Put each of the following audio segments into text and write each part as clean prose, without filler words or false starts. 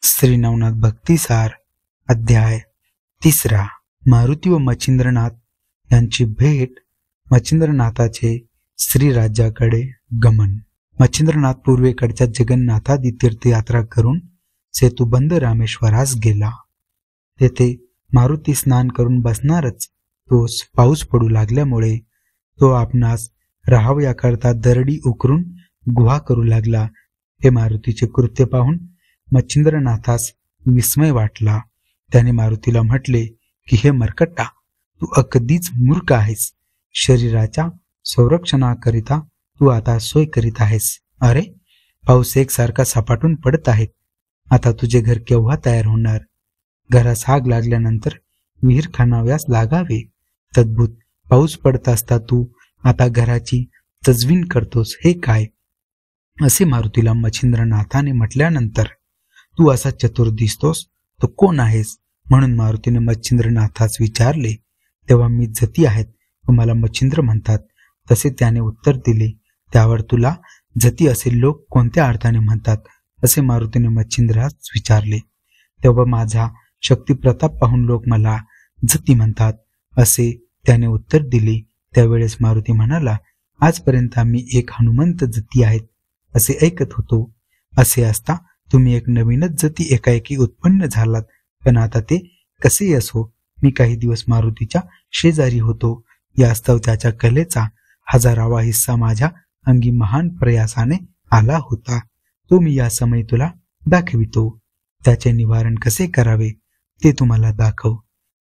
श्री नवनाथ भक्तिसार अध्याय 3. मारुती व मच्छिंद्रनाथ यांची भेट. मच्छिंद्रनाथाचे श्रीराज्याकडे गमन. मच्छिंद्रनाथ पूर्वेकडच्या जगन्नाथादी तीर्थयात्रा करून सेतुबंद रामेश्वरास गेला. तेथे मारुती स्नान करून बसणारच तो पाऊस पडू लागल्यामुळे तो आपणास राहावयाकरता दरडी उकरून गुहा करू लागला. हे मारुतीचे कृत्य पाहून मच्छिंद्रनाथास विस्मय वाटला. त्याने मारुतीला म्हटले की हे मरकट्टा, तू अगदीच मूर्ख आहेस. शरीराच्या संरक्षणाकरिता तू आता सोय करीत आहेस. अरे, पाऊस एकसारखा सपाटून पडत आहे. आता तुझे घर केव्हा तयार होणार? घरास आग लागल्यानंतर विहीर खणाव्यास लागावे. तद्भूत पाऊस पडत असता तू आता घराची तजवीण करतोस, हे काय? असे मारुतीला मच्छिंद्रनाथाने म्हटल्यानंतर तू असा चतुर दिसतोस, तो कोण आहेस? म्हणून मारुतीने मच्छिंद्रनाथास विचारले. तेव्हा मी जती आहेत व मला मच्छिंद्र म्हणतात, तसे त्याने उत्तर दिले. त्यावर तुला जती असे लोक कोणत्या अर्थाने म्हणतात, असे मारुतीने मच्छिंद्रास विचारले. तेव्हा माझा शक्ती प्रताप पाहून लोक मला जती म्हणतात, असे त्याने उत्तर दिले. त्यावेळेस मारुती म्हणाला, आजपर्यंत आम्ही एक हनुमंत जती आहेत असे ऐकत होतो. असे असता तुम्ही एक नवीनच जती एकाएकी उत्पन्न झालात. पण आता ते कसेही असो, मी काही दिवस मारुतीच्या शेजारी होतो. यास्तव त्याच्या कलेचा 1000वा हिस्सा माझ्या अंगी महान प्रयासाने आला होता. तो मी या समय तुला दाखवितो. त्याचे निवारण कसे करावे ते तुम्हाला दाखव,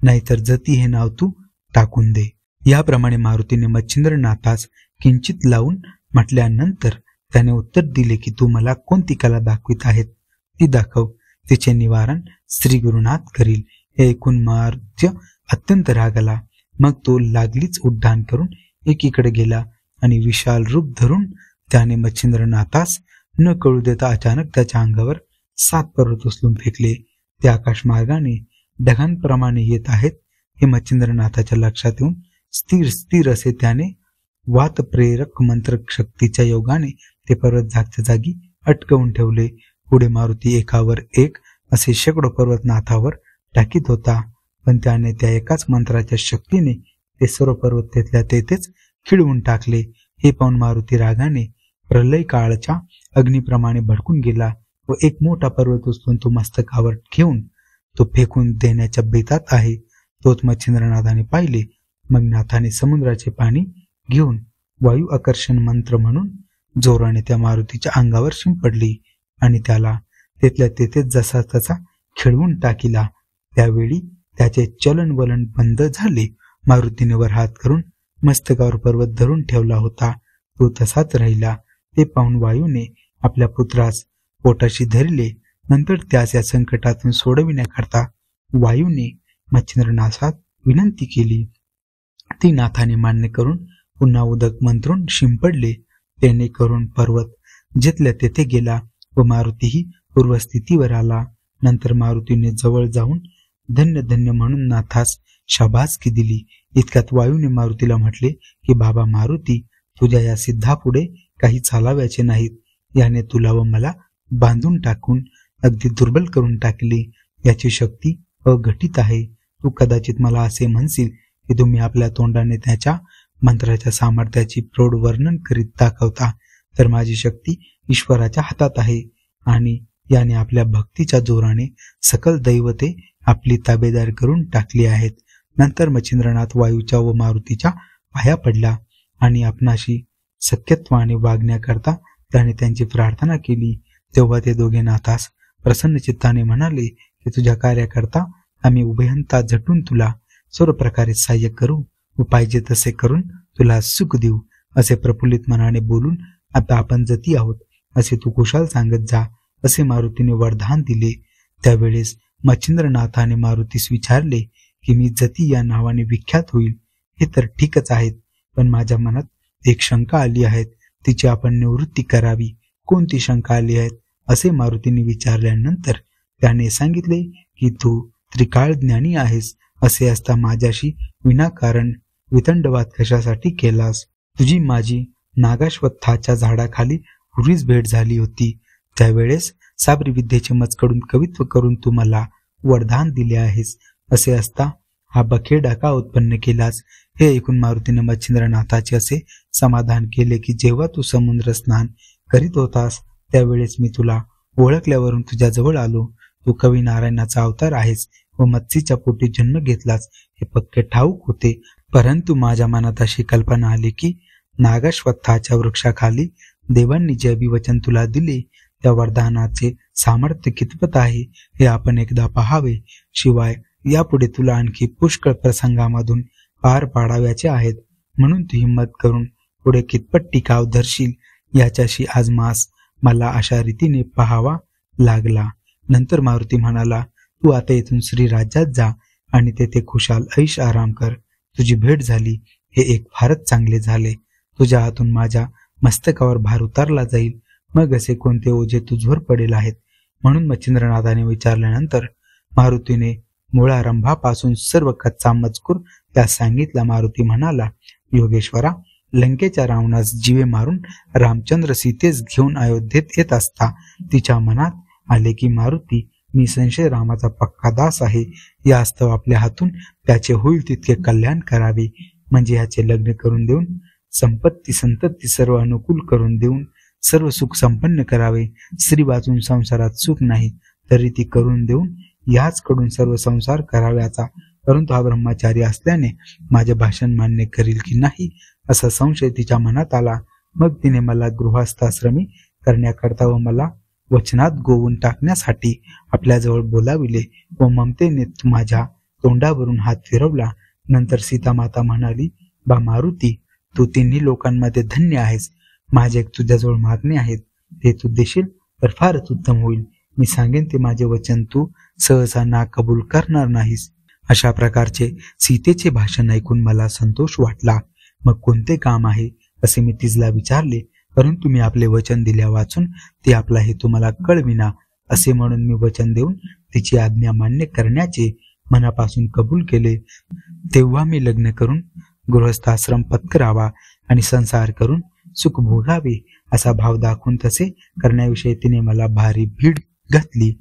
नाहीतर जती हे नाव तू टाकून दे. याप्रमाणे मारुतीने मच्छिंद्रनाथास किंचित लावून म्हटल्यानंतर त्याने उत्तर दिले की तू मला कोणती कला दाखवित आहेत ती दाखव, तिचे निवारण श्री गुरुनाथ करील. हे ऐकून मारुती अत्यंत रागाला. मग तो लागलीच उड्डाण करून एकीकडे गेला आणि विशाल रूप धरून त्याने मच्छिंद्रनाथास न कळू देता अचानक त्याच्या अंगावर 7 पर्वत उचलून फेकले. ते आकाशमार्गाने ढगांप्रमाणे येत आहेत हे मच्छिंद्रनाथाच्या लक्षात येऊन स्थिर असे त्याने वात प्रेरक मंत्र शक्तीच्या योगाने ते पर्वत जागच्या जागी अटकवून ठेवले. पुढे मारुती एकावर एक असे शेकडो पर्वत नाथावर टाकीत होता, पण त्याने त्या एकाच मंत्राच्या शक्तीने ते सर्व पर्वत तेथल्या तेथेच खिळवून टाकले. हे पाहून मारुती रागाने प्रलय काळच्या अग्निप्रमाणे भडकून गेला व एक मोठा पर्वत उचलून तो मस्तकावर घेऊन तो फेकून देण्याच्या बेतात आहे. तोच मच्छिंद्रनाथाने पाहिले. मग नाथाने समुद्राचे पाणी घेऊन वायू आकर्षण मंत्र म्हणून जोराने त्या मारुतीच्या अंगावर शिंपडली आणि त्याला तेथल्या तेथेच जसा तसा खिळवून टाकीला. त्यावेळी त्याचे चलन वलन बंद झाले. मारुतीने वर हात करून मस्तकावर पर्वत धरून ठेवला होता, तो तसाच राहिला. ते पाहून वायूने आपल्या पुत्रास पोटाशी धरले. नंतर त्यास या संकटातून सोडविण्याकरता वायूने मच्छिंद्रनाथास विनंती केली. ती नाथाने मान्य करून पुन्हा उदक मंत्रून शिंपडले. त्याने करून पर्वत जिथल्या तेथे गेला व मारुतीही पूर्वस्थितीवर आला. नंतर मारुतीने जवळ जाऊन धन्य धन्य म्हणून नाथास शाबासकी दिली. इतक्यात वायूने मारुतीला म्हटले की बाबा मारुती, तुझ्या या सिद्धापुढे काही चालाव्याचे नाहीत. याने तुला व मला बांधून टाकून अगदी दुर्बल करून टाकले. याची शक्ती अघटित आहे. तू कदाचित मला असे म्हणशील की तुम्ही आपल्या तोंडाने त्याच्या मंत्राच्या सामर्थ्याची प्रौढ वर्णन करीत दाखवता, तर माझी शक्ती ईश्वराच्या हातात आहे आणि याने आपल्या भक्तीच्या जोराने सकल दैवते आपली ताबेदार करून टाकली आहेत. नंतर मच्छिंद्रनाथ वायूच्या व मारुतीच्या पाया पडला आणि आपणाशी सख्यत्वाने वागण्याकरता त्याने त्यांची प्रार्थना केली. तेव्हा ते दोघे नाथास प्रसन्न चित्ताने म्हणाले की तुझ्या कार्याकरता आम्ही उभयंता झटून तुला सर्व प्रकारे सहाय्य करू व पाहिजे तसे करून तुला सुख देऊ. असे प्रफुल्लित मनाने बोलून आता आपण जती आहोत असे तू कुशाल सांगत जा, असे मारुतीने वरदान दिले. त्यावेळेस मच्छिंद्रनाथाने मारुतीस विचारले की मी जती या नावाने विख्यात होईल हे तर ठीकच आहेत, पण माझ्या मनात एक शंका आली आहे, तिची आपण निवृत्ती करावी. कोणती शंका आली आहे असे मारुतीने विचारल्यानंतर त्याने सांगितले की तू त्रिकाळ ज्ञानी आहेस. असे असता माझ्याशी विनाकारण वितंडवाद कशासाठी केलास? तुझी माझी नागाश्वत्थाच्या झाडाखाली पूर्वीच भेट झाली होती. त्यावेळेस साबरी विद्येचे मजकडून कवित्व करून तू मला वरदान दिले आहेस. असे असता हा बखेडा का उत्पन्न केलास? हे ऐकून मारुतीने मच्छिंद्रनाथाचे असे समाधान केले की जेव्हा तू समुद्र स्नान करीत होतास त्यावेळेस मी तुला ओळखल्यावरून तुझ्या जवळ आलो. तू कवी नारायणाचा अवतार आहेस व मत्स्यीच्या पोटी जन्म घेतलास हे पक्के ठाऊक होते. परंतु माझ्या मनात अशी कल्पना आली की नागश्वत्थाच्या वृक्षाखाली देवांनी जे अभिवचन तुला दिले त्या वरदानाचे सामर्थ्य कितपत आहे हे आपण एकदा पहावे. शिवाय यापुढे तुला आणखी पुष्कळ प्रसंगामधून पार पाडाव्याचे आहेत, म्हणून तू हिंमत करून पुढे कितपत टिकाव धरशील याच्याशी आज मला अशा रीतीने पाहावा लागला. नंतर मारुती म्हणाला, तू आता इथून श्रीराज्यात जा आणि तेथे खुशाल ऐश आराम कर. तुझी भेट झाली हे एक फारच चांगले झाले. तुझ्या हातून माझ्या मस्तकावर भार उतारला जाईल. मग असे कोणते ओझे तुझवर पडेल आहेत? म्हणून मच्छिंद्रनाथाने विचारल्यानंतर मारुतीने मूळारंभापासून सर्व कच्चा मजकूर त्यास सांगितला. मारुती म्हणाला, योगेश्वरा, लंकेच्या रावणास जीवे मारून रामचंद्र सीतेस घेऊन अयोध्येत येत असता तिच्या मनात आले की मारुती निसंशय रामाचा पक्का दास आहे. यास्तव आपल्या हातून त्याचे होईल तितके कल्याण करावे, म्हणजे याचे लग्न करून देऊन संपत्ती संतती सर्व अनुकूल करून देऊन सर्व सुख संपन्न करावे. स्त्री वाचून संसारात सुख नाही तरी ती करून देऊन याच कडून सर्व संसार कराव्याचा. परंतु हा ब्रह्मचारी असल्याने माझे भाषण मान्य करील की नाही असा संशय तिच्या मनात आला. मग तिने मला गृहस्थाश्रमी करण्याकरता व मला वचनात गोवून टाकण्यासाठी आपल्याजवळ बोलाविले व ममतेने माझ्या तोंडावरून हात फिरवला. नंतर सीतामाता म्हणाली, बा मारुती, तू तिन्ही लोकांमध्ये धन्य आहेस. माझे एक तुझ्याजवळ मागणे आहेत, ते तू देशील तर फारच उत्तम होईल. मी सांगेन ते माझे वचन तू सहसा ना कबूल करणार नाहीस. अशा प्रकारचे सीतेचे भाषण ऐकून मला संतोष वाटला. मग कोणते काम आहे असे मी तिला विचारले. परंतु मी आपले वचन दिल्या वाचून ते आपला हेतू मला कळविना. असे म्हणून मी वचन देऊन तिची आज्ञा मान्य करण्याचे मनापासून कबूल केले. तेव्हा मी लग्न करून गृहस्थाश्रम पत्करावा आणि संसार करून सुख भोगावे असा भाव दाखवून तसे करण्याविषयी तिने मला भारी भीड घातली.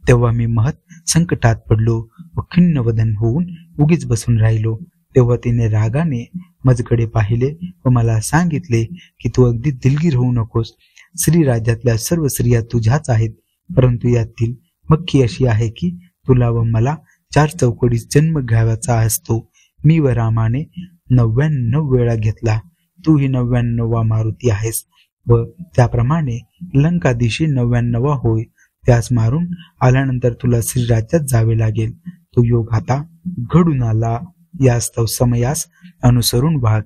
तेव्हा मी महत् संकटात पडलो व खिन्न वदन होऊन उगीच बसून राहिलो. तेव्हा तिने रागाने माझ्याकडे पाहिले व मला सांगितले की तू अगदी दिलगीर होऊ नकोस. श्री राज्यातल्या सर्व स्त्रिया तुझ्याच आहेत, परंतु यातील मक्की अशी आहे की तुला व मला 4 चौकडीत जन्म घ्यावाचा असतो. मी व रामाने 99 वेळा घेतला. तू ही 99वा मारुती आहेस व त्याप्रमाणे लंकादिशी 99वा होय. त्यास मारून आल्यानंतर तुला श्रीराज्यात जावे लागेल. तो योग आता घडून आला. यास्तव समयास अनुसरून वाग.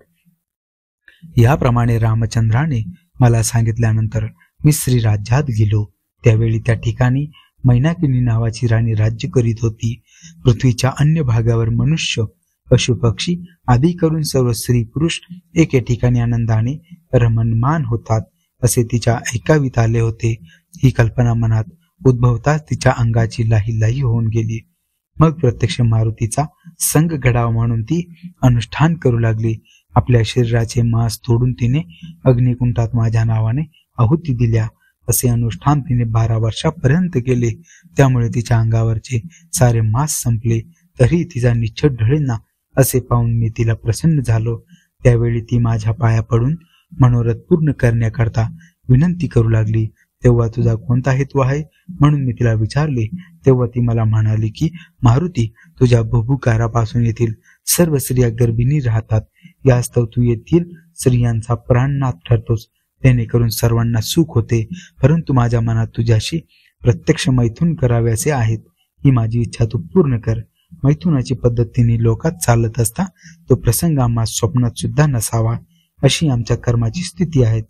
याप्रमाणे रामचंद्राने मला सांगितल्यानंतर मी श्रीराज्यात गेलो. त्यावेळी त्या ठिकाणी मैनाकिनी नावाची राणी राज्य करीत होती. पृथ्वीच्या अन्य भागावर मनुष्य, पशु पक्षी आदी करून सर्व स्त्री पुरुष एके ठिकाणी आनंदाने रमणमान होतात असे तिच्या ऐकावीत आले होते. ही कल्पना मनात उद्भवताच तिच्या अंगाची लाही लाही होऊन गेली. मग प्रत्यक्ष मारुतीचा संग घडावा म्हणून ती अनुष्ठान करू लागली. आपल्या शरीराचे मांस तोडून तिने अग्निकुंडात माझ्या नावाने आहुती दिल्या. असे अनुष्ठान तिने 12 वर्षापर्यंत केले. त्यामुळे तिच्या अंगावरचे सारे मांस संपले. तरी तिचा निच्छट ढळेना असे पाहून मी तिला प्रसन्न झालो. त्यावेळी ती माझ्या पाया पडून मनोरथ पूर्ण करण्याकरता विनंती करू लागली. तेव्हा तुझा कोणता हेतू आहे म्हणून मी तिला विचारले. तेव्हा ती मला म्हणाली की मारुती, तुझ्या भुभुकारापासून येथील सर्व स्त्रिया गर्भिणी राहतात. यास्तव तू येथील स्त्रियांचा प्राणनाथ ठरतोस. जेणेकरून सर्वांना सुख होते. परंतु माझ्या मनात तुझ्याशी प्रत्यक्ष मैथून कराव्याचे आहेत. ही माझी इच्छा तू पूर्ण कर. मैथुनाची पद्धतीने लोकात चालत असता तो प्रसंग आम्हा स्वप्नात सुद्धा नसावा, अशी आमच्या कर्माची स्थिती आहे.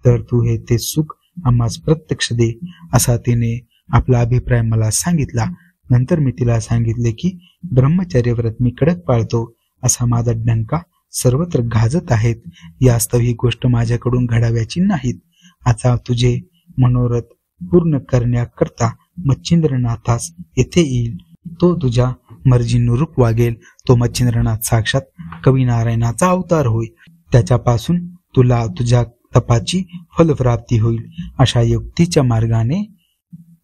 तर तू हे ते सुख आम्हास प्रत्यक्ष दे, असा तिने आपला अभिप्राय मला सांगितला. नंतर मी तिला सांगितले की ब्रह्मचर्य व्रत मी कडक पाळतो, असा माझा डंका सर्वत्र गाजत आहेत. यास्तव ही गोष्ट माझ्याकडून घडाव्याची नाहीत. आता तुझे मनोरथ पूर्ण करण्याकरता मच्छिंद्रनाथास येथे येईल. तो तुझ्या मर्जीनुरूप वागेल. तो मच्छिंद्रनाथ साक्षात कवी नारायणाचा अवतार होय. त्याच्यापासून तुला तुझ्या तपाची फलप्राप्ती होईल. अशा युक्तीच्या मार्गाने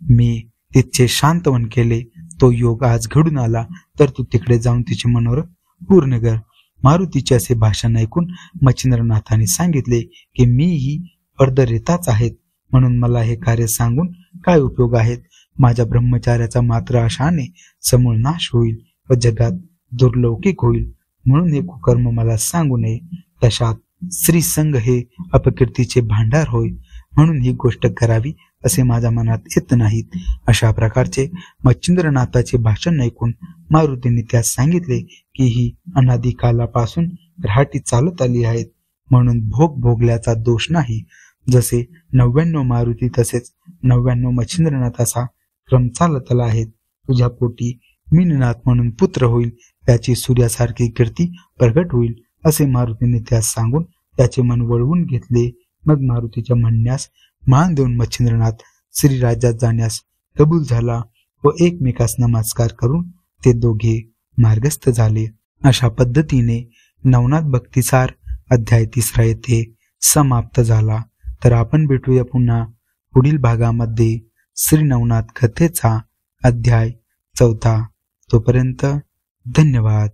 मी तिचे शांतवन केले. तो योग आज घडून आला तर तू तिकडे जाऊन तिचे मनोरथ पूर्ण कर. मारुतीचे असे भाषण ऐकून मच्छिंद्रनाथाने सांगितले की मीही अर्धरेताच आहेत, म्हणून मला हे कार्य सांगून काय उपयोग आहेत. माझ्या ब्रह्मचार्याचा मात्र अशाने समूळ नाश होईल व जगात दुर्लौकिक होईल, म्हणून हे कुकर्म मला सांगू नये. तशात श्रीसंग हे अपकीर्तीचे भांडार होय, म्हणून ही गोष्ट करावी असे माझ्या मनात येत नाहीत. अशा प्रकारचे मच्छिंद्रनाथाचे भाषण ऐकून मारुतीने त्यास सांगितले की ही अनादी कालापासून रहाटी चालत आली आहेत, म्हणून भोग भोगल्याचा दोष नाही. जसे 99 मारुती तसेच 99 मच्छिंद्रनाथाचा क्रम चालत आला आहे. तुझ्या पोटी मीननाथ म्हणून पुत्र होईल, त्याची सूर्यासारखी कीर्ती प्रगट होईल असे मारुतीने त्यास सांगून त्याचे मन वळवून घेतले. मग मारुतीच्या म्हणण्यास मान देऊन मच्छिंद्रनाथ श्रीराज्यात जाण्यास कबूल झाला व एकमेकास नमस्कार करून ते दोघे मार्गस्थ झाले. अशा पद्धतीने नवनाथ भक्तिसार अध्याय 3 येथे समाप्त झाला. तर आपण भेटूया पुन्हा पुढील भागामध्ये श्री नवनाथ कथेचा अध्याय 4. तोपर्यंत धन्यवाद.